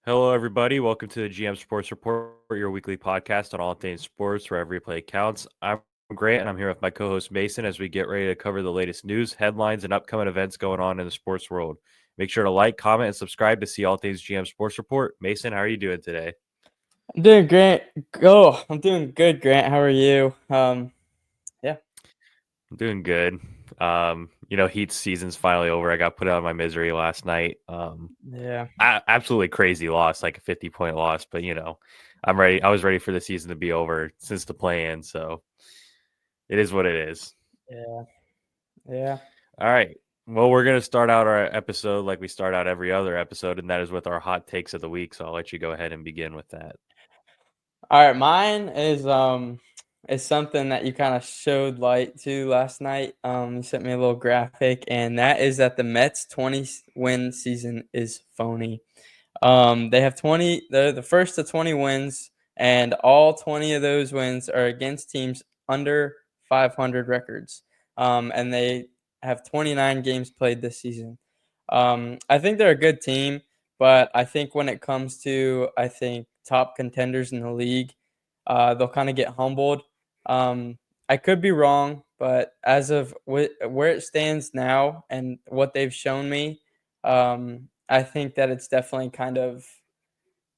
Hello, everybody. Welcome to the GM Sports Report, your weekly podcast on all things sports, where every play counts. I'm Grant, and I'm here with my co-host Mason as we get ready to cover the latest news, headlines, and upcoming events going on in the sports world. Make sure to like, comment, and subscribe to see all things GM Sports Report. Mason, how are you doing today? I'm doing great. I'm doing good, Grant. How are you? Yeah, I'm doing good. Heat season's finally over. I got put out of my misery last night. yeah, Absolutely crazy loss, like a 50-point loss, but I'm ready. I was ready for the season to be over since the play-in, so it is what it is. yeah, yeah. All right. Well, we're going to start out our episode like we start out every other episode, and that is with our hot takes of the week. So I'll let you go ahead and begin with that. All right, mine is something that you kind of showed light to last night. You sent me a little graphic, and that is that the Mets 20 win season is phony. They have 20. They're the first to 20 wins, and all 20 of those wins are against teams under 500 records. And they have 29 games played this season. I think they're a good team, but I think when it comes to top contenders in the league, they'll kind of get humbled. I could be wrong, but as of where it stands now and what they've shown me, I think that it's definitely kind of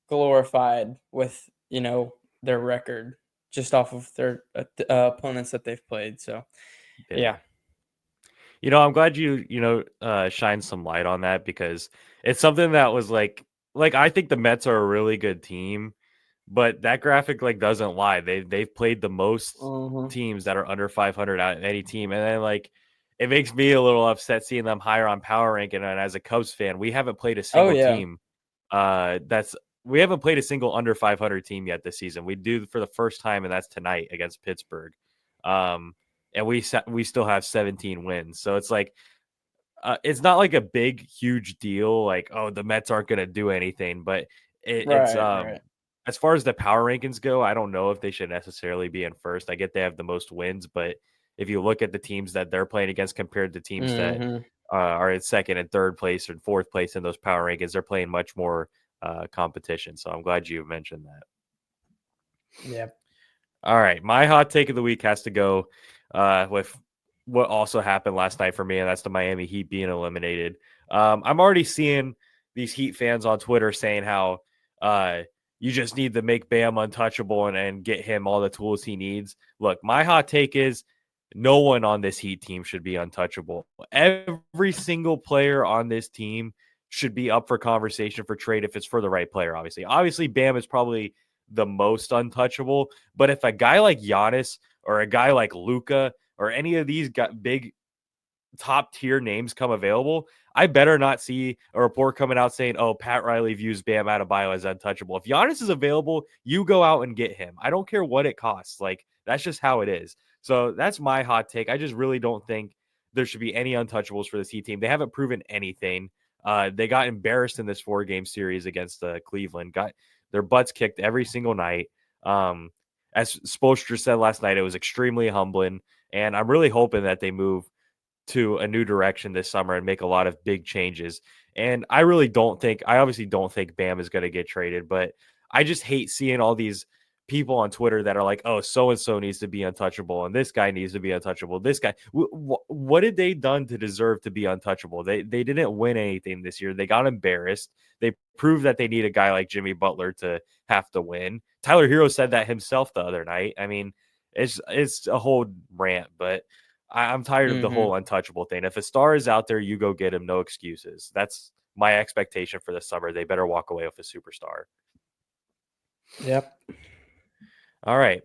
glorified with their record just off of their opponents that they've played. So Yeah. yeah, I'm glad you shine some light on that because it's something that was like I think the Mets are a really good team, but that graphic doesn't lie. They've played the most hmm teams that are under 500 out of any team, and then it makes me a little upset seeing them higher on power ranking. And as a Cubs fan, we haven't played a oh single yeah, team that's we haven't played a single under 500 team yet this season. We do for the first time, and that's tonight against Pittsburgh. Um, and we still have 17 wins. So it's not like a big, huge deal. Like, oh, the Mets aren't going to do anything, but it's right, as far as the power rankings go, I don't know if they should necessarily be in first. I get they have the most wins, but if you look at the teams that they're playing against compared to teams that hmm are in second and third place and fourth place in those power rankings, they're playing much more competition. So I'm glad you mentioned that. yeah, All right, my hot take of the week has to go with what also happened last night for me, and that's the Miami Heat being eliminated. I'm already seeing these Heat fans on Twitter saying how uh, you just need to make Bam untouchable and get him all the tools he needs. Look, my hot take is no one on this Heat team should be untouchable. Every single player on this team should be up for conversation for trade if it's for the right player. Obviously, Bam is probably the most untouchable. But if a guy like Giannis or a guy like Luca or any of these big top tier names come available, I better not see a report coming out saying, "Oh, Pat Riley views Bam Adebayo as untouchable." If Giannis is available, you go out and get him. I don't care what it costs. Like that's just how it is. So that's my hot take. I just really don't think there should be any untouchables for this Heat team. They haven't proven anything. They got embarrassed in this 4-game series against Cleveland. Got their butts kicked every single night. Um, as Spoelstra said last night, it was extremely humbling, and I'm really hoping that they move to a new direction this summer and make a lot of big changes. And I obviously don't think Bam is going to get traded, but I just hate seeing all these people on Twitter that are like, oh, so and so needs to be untouchable, and this guy needs to be untouchable. This guy, what did they done to deserve to be untouchable? They didn't win anything this year. They got embarrassed. They proved that they need a guy like Jimmy Butler to have to win. Tyler Hero said that himself the other night. I mean, it's a whole rant, but I'm tired of the hmm whole untouchable thing. If a star is out there, you go get him. No excuses. That's my expectation for the summer. They better walk away with a superstar. yep, All right.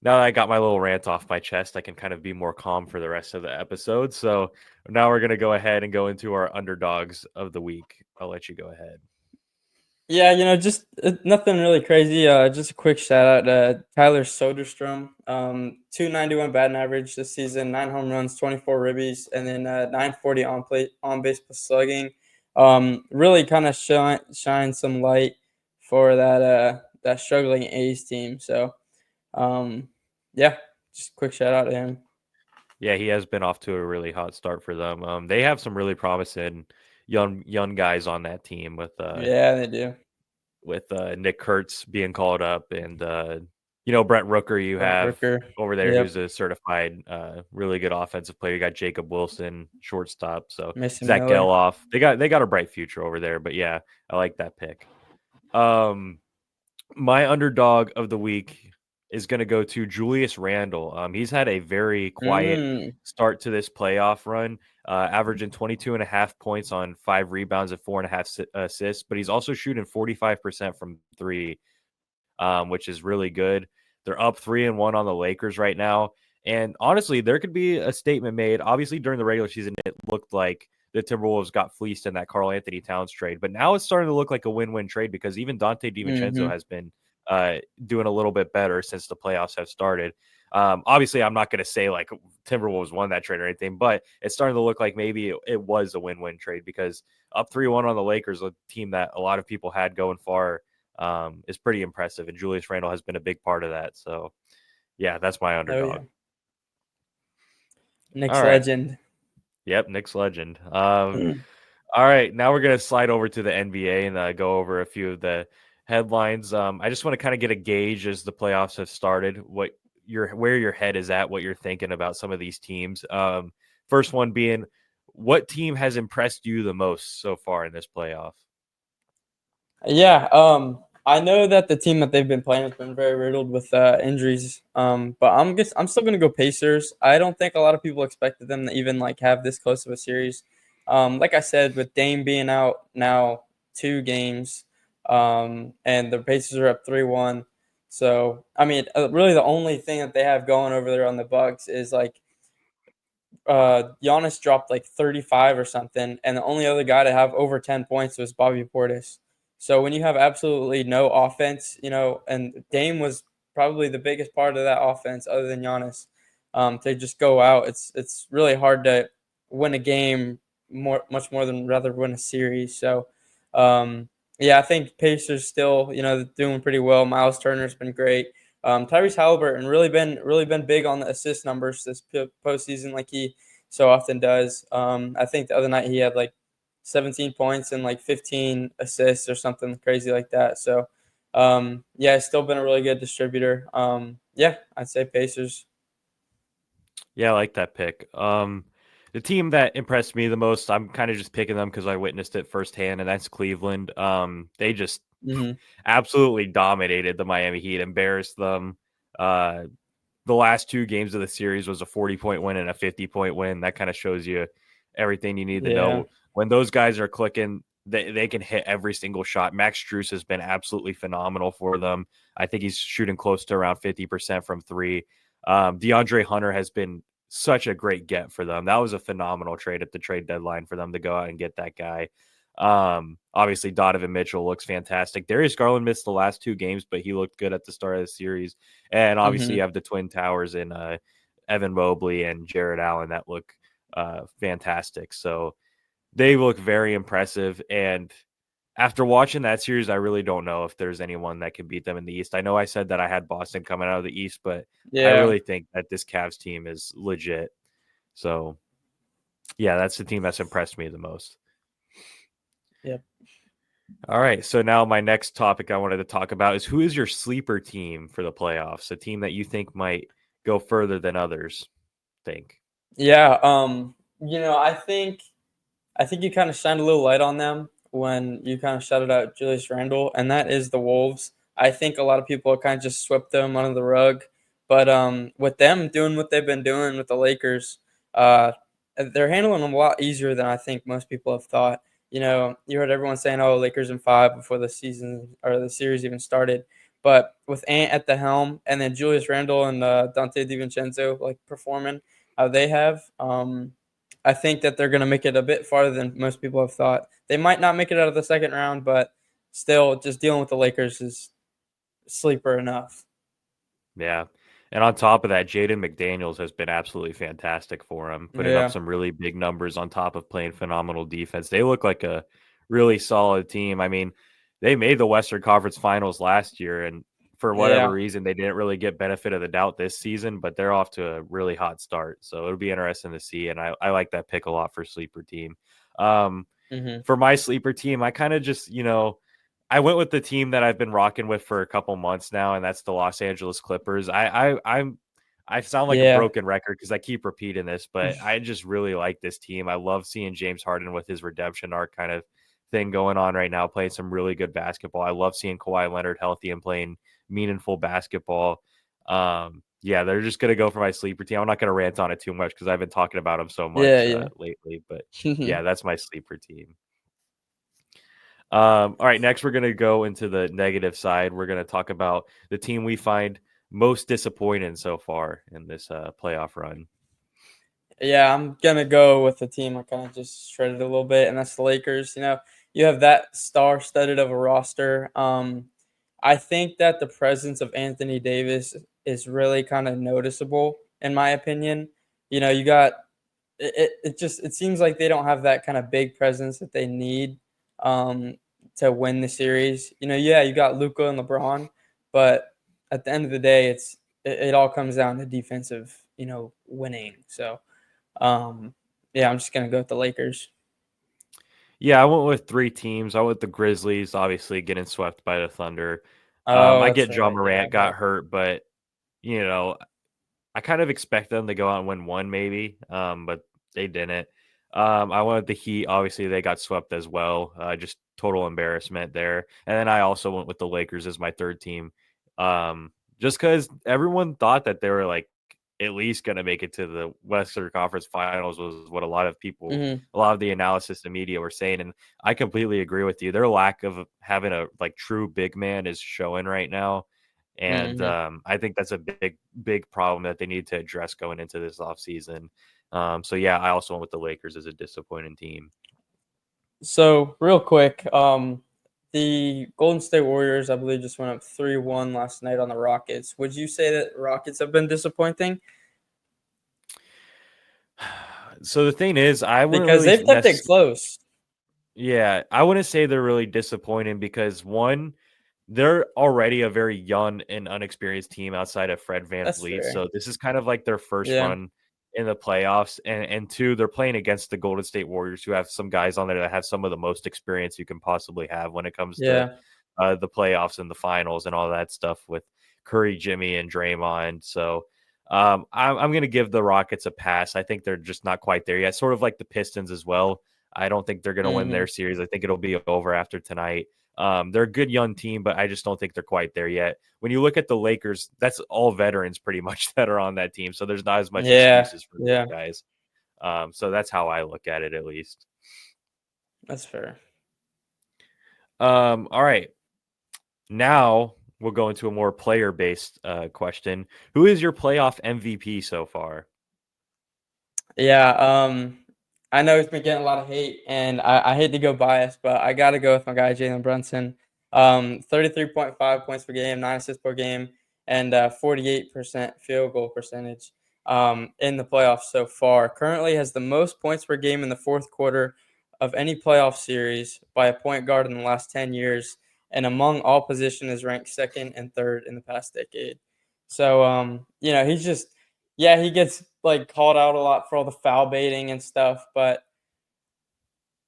Now that I got my little rant off my chest, I can kind of be more calm for the rest of the episode. So now we're going to go ahead and go into our underdogs of the week. I'll let you go ahead. yeah. Just nothing really crazy. Just a quick shout out to Tyler Soderstrom. 291 batting average this season, 9 home runs, 24 ribbies, and then 940 on base plus slugging. Really kind of shine some light for that struggling A's team. So um, yeah, just a quick shout out to him. Yeah, he has been off to a really hot start for them. They have some really promising young guys on that team with Yeah, they do. with Nick Kurtz being called up, and Brent Rooker you Brent have Rooker. over there, Yep. who's a certified really good offensive player. You got Jacob Wilson, shortstop, so Mason Zach Miller. Geloff. They got a bright future over there. But yeah, I like that pick. My underdog of the week is going to go to Julius Randle. He's had a very quiet Mm, start to this playoff run, averaging 22 and a half points on 5 rebounds and 4.5 assists, but he's also shooting 45% from three, which is really good. They're up 3-1 on the Lakers right now. And honestly, there could be a statement made. Obviously, during the regular season, it looked like the Timberwolves got fleeced in that Karl Anthony Towns trade. But now it's starting to look like a win-win trade because even Dante DiVincenzo hmm has been doing a little bit better since the playoffs have started. Obviously, I'm not going to say like Timberwolves won that trade or anything, but it's starting to look like maybe it was a win-win trade because up 3-1 on the Lakers, a team that a lot of people had going far, is pretty impressive. And Julius Randle has been a big part of that. So, yeah, that's my Oh yeah. underdog. Nick's All right. legend. Yep, Nick's legend. All right, now we're gonna slide over to the NBA and go over a few of the headlines. I just want to kind of get a gauge as the playoffs have started, where your head is at, what you're thinking about some of these teams. First one being, what team has impressed you the most so far in this playoff? Yeah, I know that the team that they've been playing has been very riddled with injuries. But I'm still gonna go Pacers. I don't think a lot of people expected them to even like have this close of a series. Like I said, with Dame being out now 2 games, and the Pacers are up 3-1. So I mean, really the only thing that they have going over there on the Bucks is like Giannis dropped like 35 or something, and the only other guy to have over 10 points was Bobby Portis. So when you have absolutely no offense, and Dame was probably the biggest part of that offense other than Giannis, to just go out, it's really hard to win a game much more than rather win a series. So, yeah, I think Pacers still, doing pretty well. Miles Turner's been great. Tyrese Halliburton really been big on the assist numbers this postseason, like he so often does. I think the other night he had like 17 points and like 15 assists or something crazy like that. So, yeah, it's still been a really good distributor. Yeah, I'd say Pacers. Yeah, I like that pick. The team that impressed me the most, I'm kind of just picking them because I witnessed it firsthand, and that's Cleveland. They just hmm absolutely dominated the Miami Heat, embarrassed them. Uh, the last 2 games of the series was a 40-point win and a 50-point win. That kind of shows you everything you need to Yeah. know. When those guys are clicking, they can hit every single shot. Max Strus has been absolutely phenomenal for them. I think he's shooting close to around 50% from three. DeAndre Hunter has been such a great get for them. That was a phenomenal trade at the trade deadline for them to go out and get that guy. Obviously Donovan Mitchell looks fantastic. Darius Garland missed the last 2 games, but he looked good at the start of the series. And obviously hmm you have the Twin Towers in Evan Mobley and Jared Allen that look fantastic. So they look very impressive. And after watching that series, I really don't know if there's anyone that can beat them in the East. I know I said that I had Boston coming out of the East, but I Yeah. really think that this Cavs team is legit. So yeah, that's the team that's impressed me the most. Yep. All right. So now my next topic I wanted to talk about is, who is your sleeper team for the playoffs? A team that you think might go further than others think. Yeah. I think you kind of shined a little light on them when you kind of shouted out Julius Randle, and that is the Wolves. I think a lot of people kind of just swept them under the rug, but with them doing what they've been doing with the Lakers, uh, they're handling them a lot easier than I think most people have thought. You heard everyone saying, "Oh, Lakers in 5" before the season or the series even started. But with Ant at the helm, and then Julius Randle and Dante DiVincenzo like performing how they have, I think that they're going to make it a bit farther than most people have thought. They might not make it out of the second round, but still, just dealing with the Lakers is sleeper enough. Yeah. And on top of that, Jaden McDaniels has been absolutely fantastic for him, putting up Yeah, some really big numbers on top of playing phenomenal defense. They look like a really solid team. I mean, they made the Western Conference Finals last year, and for whatever yeah, reason, they didn't really get benefit of the doubt this season, but they're off to a really hot start. So it'll be interesting to see. And I like that pick a lot for sleeper team. Um, hmm for my sleeper team, I kind of just, I went with the team that I've been rocking with for a couple months now, and that's the Los Angeles Clippers. I sound like a Yeah. broken record because I keep repeating this, but I just really like this team. I love seeing James Harden with his redemption arc kind of thing going on right now, playing some really good basketball. I love seeing Kawhi Leonard healthy and playing meaningful basketball. Yeah, they're just gonna go for my sleeper team. I'm not gonna rant on it too much because I've been talking about them so Yeah, much yeah. lately. But yeah, that's my sleeper team. All right, next we're going to go into the negative side. We're going to talk about the team we find most disappointing so far in this playoff run. Yeah, I'm gonna go with the team I kind of just shredded a little bit, and that's the Lakers. You have that star-studded of a roster. I think that the presence of Anthony Davis is really kind of noticeable, in my opinion. You got it seems like they don't have that kind of big presence that they need um, to win the series. Yeah, you got Luka and LeBron, but at the end of the day, it all comes down to defensive, winning. So. Yeah, I'm just gonna go with the Lakers. Yeah, I went with three teams. I went with the Grizzlies, obviously getting swept by the Thunder. Oh, I that's get John right. Yeah, Morant got hurt, but you know, I kind of expect them to go out and win one, maybe, but they didn't. I went with the Heat. Obviously, they got swept as well. Just total embarrassment there. And then I also went with the Lakers as my third team, just because everyone thought that they were like at least going to make it to the Western Conference Finals was what hmm a lot of the analysis and media were saying, and I completely agree with you. Their lack of having a like true big man is showing right now. And hmm I think that's a big problem that they need to address going into this offseason. So yeah, I also went with the Lakers as a disappointing team. So real quick, the Golden State Warriors, I believe, just went up 3-1 last night on the Rockets. Would you say that Rockets have been disappointing? So the thing is, I wouldn't Because really they've kept it close. yeah, I wouldn't say they're really disappointing because one, they're already a very young and unexperienced team outside of Fred That's VanVleet. fair. So this is kind of like their first Yeah. run in the playoffs. And two, they're playing against the Golden State Warriors, who have some guys on there that have some of the most experience you can possibly have when it comes to Yeah. the playoffs and the finals and all that stuff with Curry, Jimmy, and Draymond. So I'm going to give the Rockets a pass. I think they're just not quite there yet. Sort of like the Pistons as well. I don't think they're going to win hmm their series. I think it'll be over after tonight. They're a good young team, but I just don't think they're quite there yet. When you look at the Lakers, that's all veterans pretty much that are on that team. So there's not as much Yeah. excuses for those Yeah. guys. So that's how I look at it, at least. That's fair. All right. Now we'll go into a more player based question. Who is your playoff MVP so far? Yeah, I know he's been getting a lot of hate, and I hate to go biased, but I got to go with my guy Jalen Brunson. 33.5 points per game, 9 assists per game, and 48% field goal percentage in the playoffs so far. Currently has the most points per game in the fourth quarter of any playoff series by a point guard in the last 10 years, and among all positions is ranked second and third in the past decade. So, he's just yeah, he gets like called out a lot for all the foul baiting and stuff, but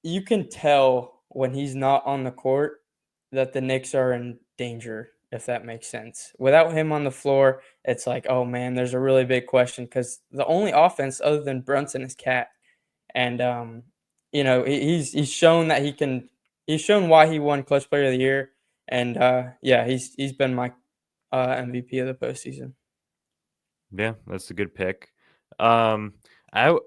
you can tell when he's not on the court that the Knicks are in danger, if that makes sense. Without him on the floor, it's like, oh man, there's a really big question because the only offense other than Brunson is Cat, and he's shown that he can. He's shown why he won Clutch Player of the Year, and yeah, he's been my MVP of the postseason. Yeah, that's a good pick. Um, I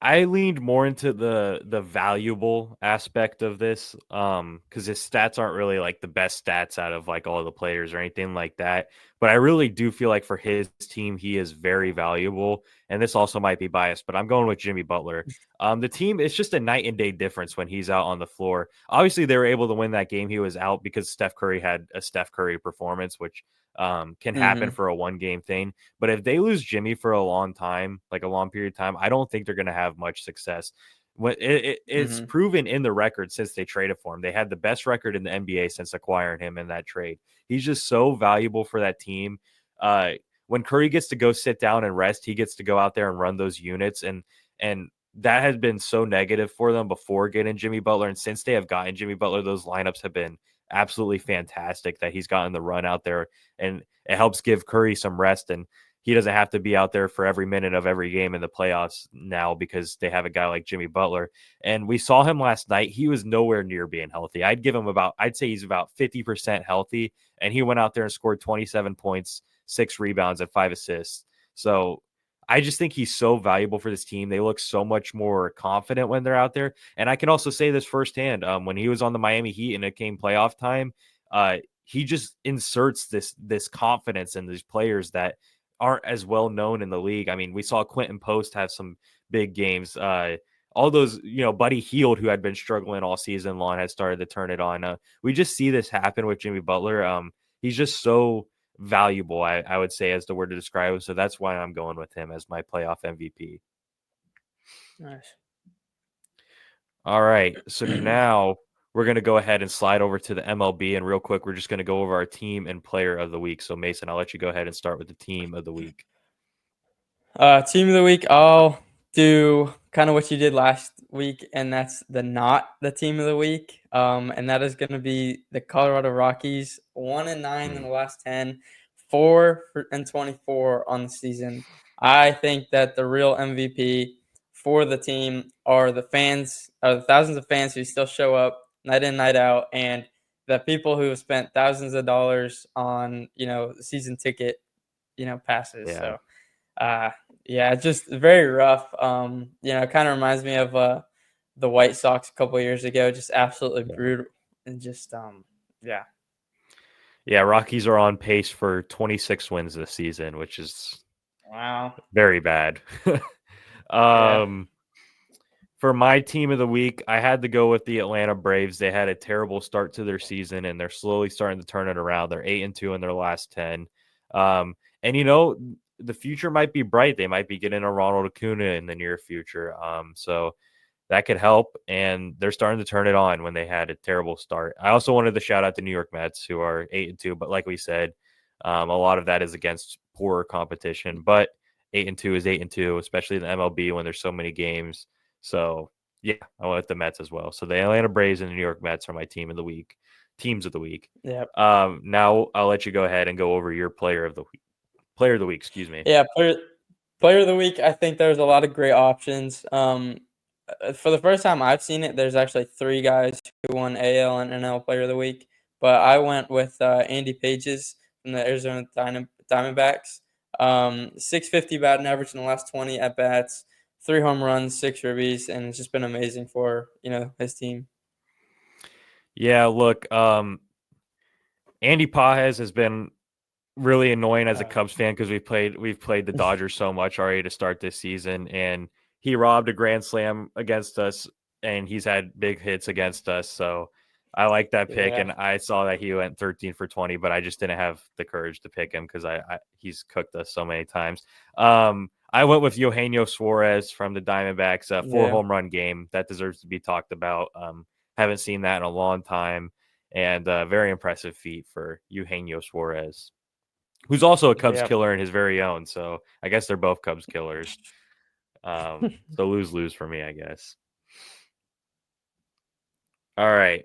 I leaned more into the valuable aspect of this, because his stats aren't really like the best stats out of like all the players or anything like that. But I really do feel like for his team, he is very valuable. And this also might be biased, but I'm going with Jimmy Butler. The team, it's just a night and day difference when he's out on the floor. Obviously, they were able to win that game. He was out because Steph Curry had a Steph Curry performance, which can happen hmm for a one game thing. But if they lose Jimmy for a long time, like a long period of time, I don't think they're going to have much success. It's hmm proven in the record since they traded for him. They had the best record in the NBA since acquiring him in that trade. He's just so valuable for that team. Uh, when Curry gets to go sit down and rest, he gets to go out there and run those units, and that has been so negative for them before getting Jimmy Butler. And since they have gotten Jimmy Butler, those lineups have been absolutely fantastic that he's gotten the run out there, and it helps give Curry some rest, and he doesn't have to be out there for every minute of every game in the playoffs now because they have a guy like Jimmy Butler. And we saw him last night. He was nowhere near being healthy. I'd say he's about 50% healthy, and he went out there and scored 27 points, 6 rebounds, and 5 assists. So I just think he's so valuable for this team. They look so much more confident when they're out there. And I can also say this firsthand. When he was on the Miami Heat and it came playoff time, he just inserts this confidence in these players that aren't as well known in the league. I mean, we saw Quentin Post have some big games. All those, Buddy Hield, who had been struggling all season long, has started to turn it on. We just see this happen with Jimmy Butler. He's just so valuable, I would say, as the word to describe him. So that's why I'm going with him as my playoff MVP. Nice. All right. So now we're going to go ahead and slide over to the MLB. And real quick, we're just going to go over our team and player of the week. So, Mason, I'll let you go ahead and start with the team of the week. Team of the week, I'll do kind of what you did last week, and that's not the team of the week. And that is going to be the Colorado Rockies, 1-9 in the last 10, 4-24 on the season. I think that the real MVP for the team are the fans, are the thousands of fans who still show up night in, night out, and the people who have spent thousands of dollars on, season ticket, passes. Yeah. So, yeah, just very rough. It kind of reminds me of the White Sox a couple years ago, just absolutely brutal, and just yeah. Yeah, Rockies are on pace for 26 wins this season, which is Wow. very bad. Yeah. For my team of the week, I had to go with the Atlanta Braves. They had a terrible start to their season, and they're slowly starting to turn it around. They're 8-2 in their last 10. And the future might be bright. They might be getting a Ronald Acuna in the near future. So that could help, and they're starting to turn it on when they had a terrible start. I also wanted to shout out the New York Mets, who are 8-2, but like we said, a lot of that is against poorer competition. But 8-2 is 8-2, especially in the MLB when there's so many games. So yeah, I went with the Mets as well. So the Atlanta Braves and the New York Mets are my teams of the week. Yeah. Now I'll let you go ahead and go over your player of the week. Excuse me. Yeah. Player of the week. I think there's a lot of great options. For the first time I've seen it, there's actually 3 guys who won AL and NL Player of the Week. But I went with Andy Pages from the Arizona Diamondbacks. 650 batting average in the last 20 at bats, 3 home runs, 6 ribbies, and it's just been amazing for his team. Yeah, look, Andy Pages has been really annoying as a Cubs fan because we've played the Dodgers so much already to start this season, and he robbed a grand slam against us, and he's had big hits against us. So I like that pick, Yeah. and I saw that he went 13 for 20, but I just didn't have the courage to pick him because he's cooked us so many times. I went with Eugenio Suarez from the Diamondbacks, a 4-home run game that deserves to be talked about. Haven't seen that in a long time, and very impressive feat for Eugenio Suarez, who's also a Cubs killer in his very own. So I guess they're both Cubs killers. So lose for me, I guess. All right.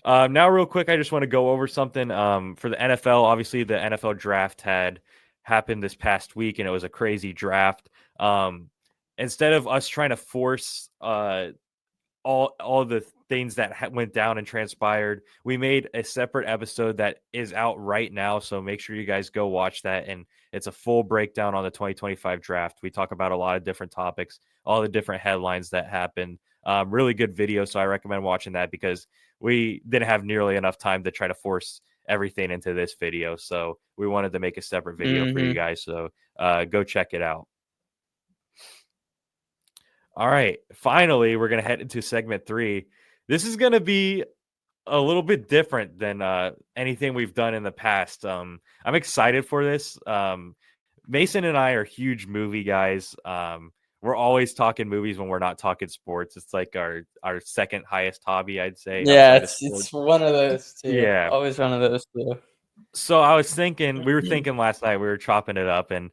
Now, real quick, I just want to go over something for the NFL. Obviously, the NFL draft had happened this past week, and it was a crazy draft. Instead of us trying to force all the things that went down and transpired, we made a separate episode that is out right now. So make sure you guys go watch that. And it's a full breakdown on the 2025 draft. We talk about a lot of different topics, all the different headlines that happened. Really good video. So I recommend watching that because we didn't have nearly enough time to try to force everything into this video. So we wanted to make a separate video for you guys. So go check it out. All right. Finally, we're going to head into segment 3. This is going to be a little bit different than anything we've done in the past. I'm excited for this. Mason and I are huge movie guys. We're always talking movies when we're not talking sports. It's like our second highest hobby, I'd say. Yeah, it's one of those two. Yeah. Always one of those two. So we were thinking last night, we were chopping it up, and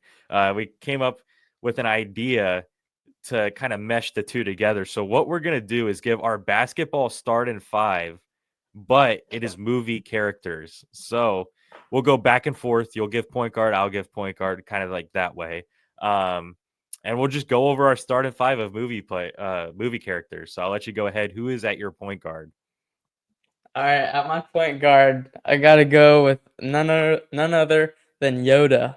we came up with an idea to kind of mesh the two together. So what we're going to do is give our basketball start in 5 but it is movie characters. So we'll go back and forth. You'll give point guard, I'll give point guard, kind of like that way. Um, and we'll just go over our starting five of movie characters. So I'll let you go ahead. Who is at your point guard? All right, at my point guard, I gotta go with none other than Yoda.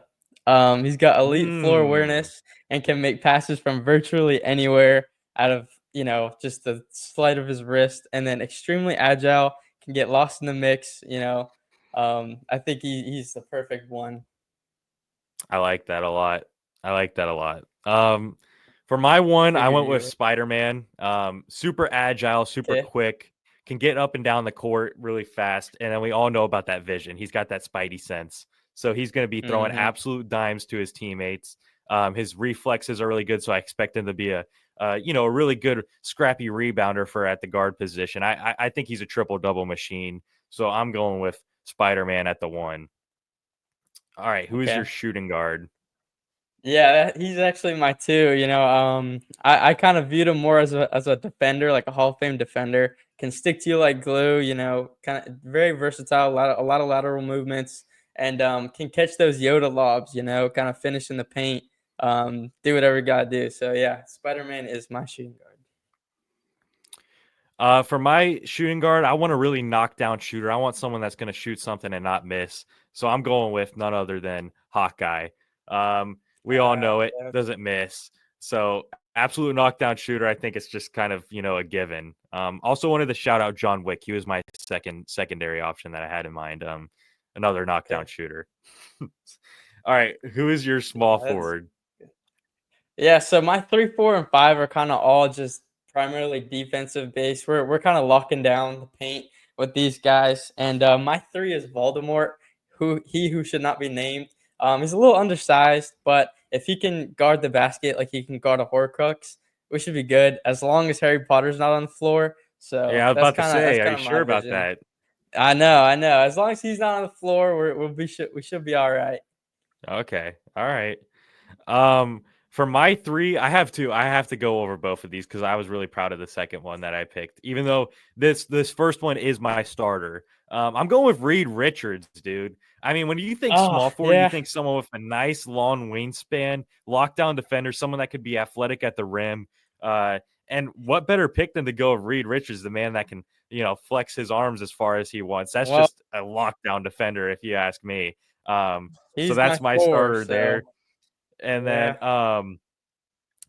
He's got elite floor Hmm. awareness and can make passes from virtually anywhere out of just the sleight of his wrist, and then extremely agile, can get lost in the mix. I think he's the perfect one. I like that a lot. I like that a lot. For my one, I Figured went you with would. Spider Man. Super agile, super Okay. quick, can get up and down the court really fast, and then we all know about that vision. He's got that spidey sense, so he's going to be throwing Mm-hmm. absolute dimes to his teammates. His reflexes are really good, so I expect him to be a really good scrappy rebounder for at the guard position. I think he's a triple double machine, so I'm going with Spider Man at the one. All right, who is your Okay. shooting guard? Yeah, he's actually my two. I kind of viewed him more as a defender, like a Hall of Fame defender. Can stick to you like glue. Kind of very versatile. A lot of lateral movements, and can catch those Yoda lobs. Kind of finish in the paint. Do whatever you gotta do. So yeah, Spider Man is my shooting guard. For my shooting guard, I want a really knockdown shooter. I want someone that's going to shoot something and not miss. So I'm going with none other than Hawkeye. We all know it Yeah, doesn't miss. So absolute knockdown shooter. I think it's just kind of a given. Also wanted to shout out John Wick. He was my secondary option that I had in mind. Another knockdown okay. shooter. All right, who is your small Yeah, that's forward? Yeah, so my 3, 4, and 5 are kind of all just primarily defensive based. We're kind of locking down the paint with these guys, and my 3 is Voldemort, who should not be named. He's a little undersized, but if he can guard the basket like he can guard a Horcrux, we should be good as long as Harry Potter's not on the floor. Yeah, So I was that's about to kind of that's say, are kind you of sure my about vision. that? I know. As long as he's not on the floor, we should be all right. Okay, all right. For my three, I have two. I have to go over both of these because I was really proud of the second one that I picked. Even though this first one is my starter, I'm going with Reed Richards, dude. I mean, when you think Oh small forward, you yeah. think someone with a nice long wingspan, lockdown defender, someone that could be athletic at the rim. Uh, and what better pick than to go with Reed Richards, the man that can flex his arms as far as he wants. That's Well, just a lockdown defender, if you ask me. So he's my that's my 4, starter so there. And then yeah.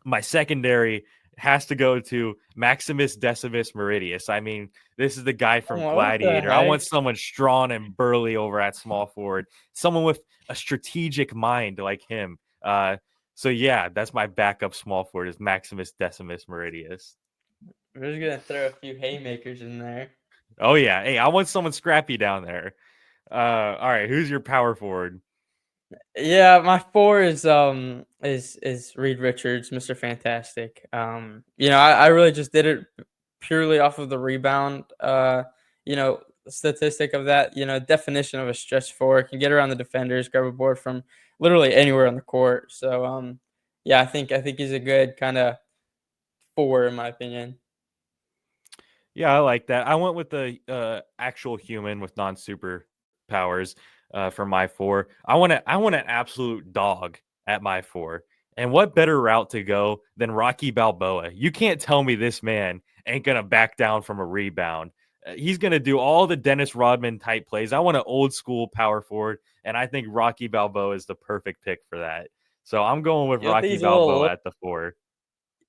my secondary has to go to Maximus Decimus Meridius. I mean, this is the guy from What the Gladiator. I want heck? someone strong and burly over at small forward, someone with a strategic mind like him. So yeah, that's my backup small forward is Maximus Decimus Meridius. We're just gonna throw a few haymakers in there. Oh yeah, hey, I want someone scrappy down there. All right, who's your power forward? Yeah, my 4 is Reed Richards, Mr. Fantastic. I really just did it purely off of the rebound you know, statistic of that, definition of a stretch four. Can get around the defenders, grab a board from literally anywhere on the court. So yeah, I think he's a good kind of 4 in my opinion. Yeah, I like that. I went with the actual human with non super powers for my four. I want an absolute dog at my four. And what better route to go than Rocky Balboa? You can't tell me this man ain't gonna back down from a rebound. He's gonna do all the Dennis Rodman type plays. I want an old school power forward, and I think Rocky Balboa is the perfect pick for that. So I'm going with You don't think Rocky he's a little Balboa at the four.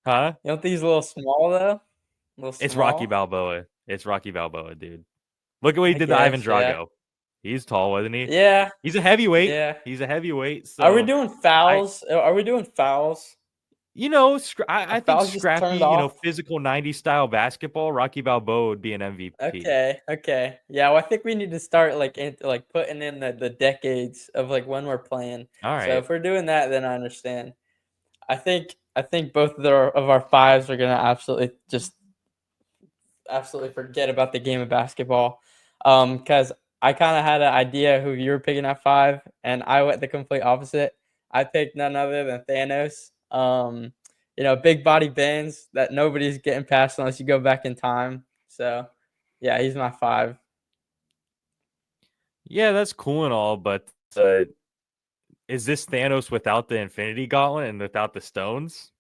Huh? you don't think he's a little small though? A little It's Rocky small? Balboa. It's Rocky Balboa, dude. Look at what he I did to Ivan guess, yeah. Drago. He's tall, wasn't he? Yeah, He's a heavyweight. yeah. He's a heavyweight. Are we So doing I, fouls? Are we doing fouls? I Are think fouls just scrappy, turned off? physical 90s style basketball, Rocky Balboa would be an MVP. Okay, okay. Yeah, well, I think we need to start like putting in the decades of like when we're playing. All So right. if we're doing that, then I understand. I think both of our fives are gonna absolutely forget about the game of basketball. Because I kind of had an idea who you were picking at 5, and I went the complete opposite. I picked none other than Thanos. Big body bends that nobody's getting past unless you go back in time. So, yeah, he's my 5. Yeah, that's cool and all, but is this Thanos without the Infinity Gauntlet and without the stones?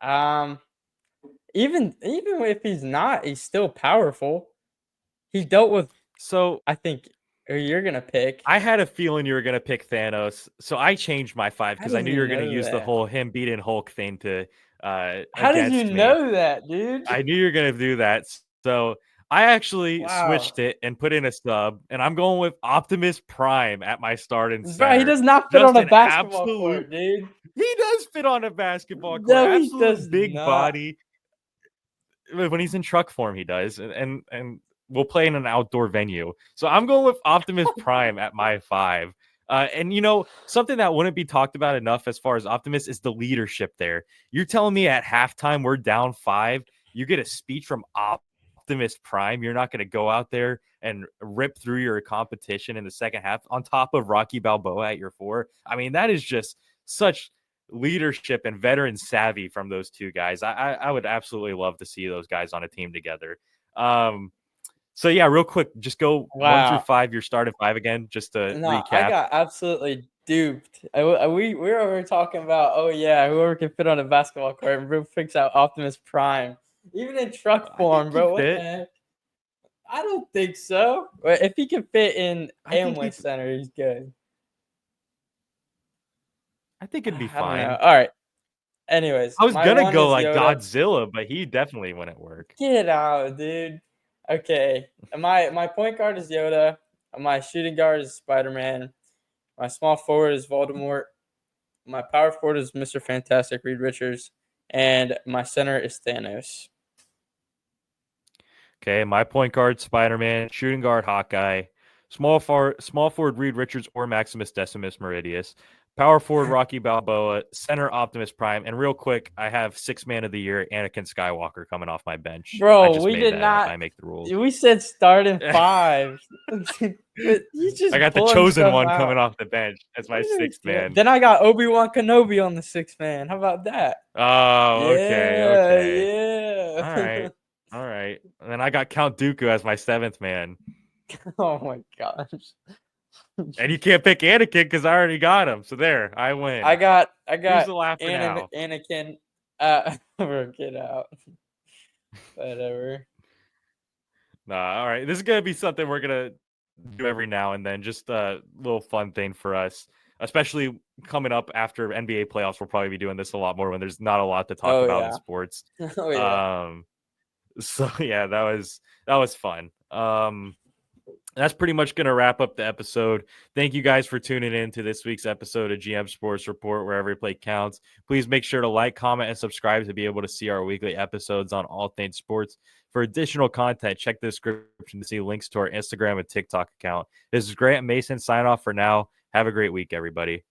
Um, even if he's not, he's still powerful. He dealt with, So I think, or you're gonna pick. I had a feeling you were gonna pick Thanos, so I changed my 5 How because I did knew you you were gonna know use the that? whole him beating Hulk thing to How did you against me. know that, dude? I knew you were gonna do that. So I actually Wow, switched it and put in a sub, and I'm going with Optimus Prime at my starting bro, he center. does not fit on Just a an basketball absolute. court, dude. He does fit on a basketball court. No, he Absolute does big not. body. When he's in truck form, he does, and we'll play in an outdoor venue. So I'm going with Optimus Prime at my 5. And something that wouldn't be talked about enough as far as Optimus is the leadership there. You're telling me at halftime we're down 5, you get a speech from Optimus Prime. You're not going to go out there and rip through your competition in the second half on top of Rocky Balboa at your 4. I mean, that is just such leadership and veteran savvy from those two guys. I would absolutely love to see those guys on a team together. So yeah, real quick, just go 1 through Wow. 5. Your starting 5 again, just to No, I recap. got absolutely duped. We were over talking about, oh yeah, whoever can fit on a basketball court, and bro picks out Optimus Prime, even in truck I form, think he bro. What the fit. heck? I don't think so. But if he can fit in I think Amway he. Center, he's good. I think it'd be I don't know. fine. All right. Anyways, I was my gonna one go is like Yoda. Godzilla, but he definitely wouldn't work. Get out, dude. Okay. And my point guard is Yoda. My shooting guard is Spider Man. My small forward is Voldemort. My power forward is Mr. Fantastic, Reed Richards, and my center is Thanos. Okay, my point guard Spider-Man, shooting guard Hawkeye, small forward Reed Richards or Maximus Decimus Meridius, power forward Rocky Balboa, center Optimus Prime, and real quick, I have 6 man of the year Anakin Skywalker coming off my bench. I Bro, just we made did that up. not. I make the rules. We said start in five. But he's I just got the pulling chosen stuff one out. coming off the bench as my What are you sixth doing? man. Then I got Obi-Wan Kenobi on the sixth man. How about that? Oh, okay, Yeah, okay. yeah. All right. All right. And then I got Count Dooku as my 7th man. Oh my gosh. And you can't pick Anakin because I already got him. So there, I I win. got Who's the laugher Anim- now? Anakin. Bro, get out. Whatever. Nah, all right. This is gonna be something we're gonna do every now and then. Just a little fun thing for us, especially coming up after NBA playoffs. We'll probably be doing this a lot more when there's not a lot to talk Oh about in yeah. sports. Oh yeah. Um, so yeah, that was fun. That's pretty much going to wrap up the episode. Thank you guys for tuning in to this week's episode of GM Sports Report, where every play counts. Please make sure to like, comment, and subscribe to be able to see our weekly episodes on all things sports. For additional content, check the description to see links to our Instagram and TikTok account. This is Grant Mason. Sign off for now. Have a great week, everybody.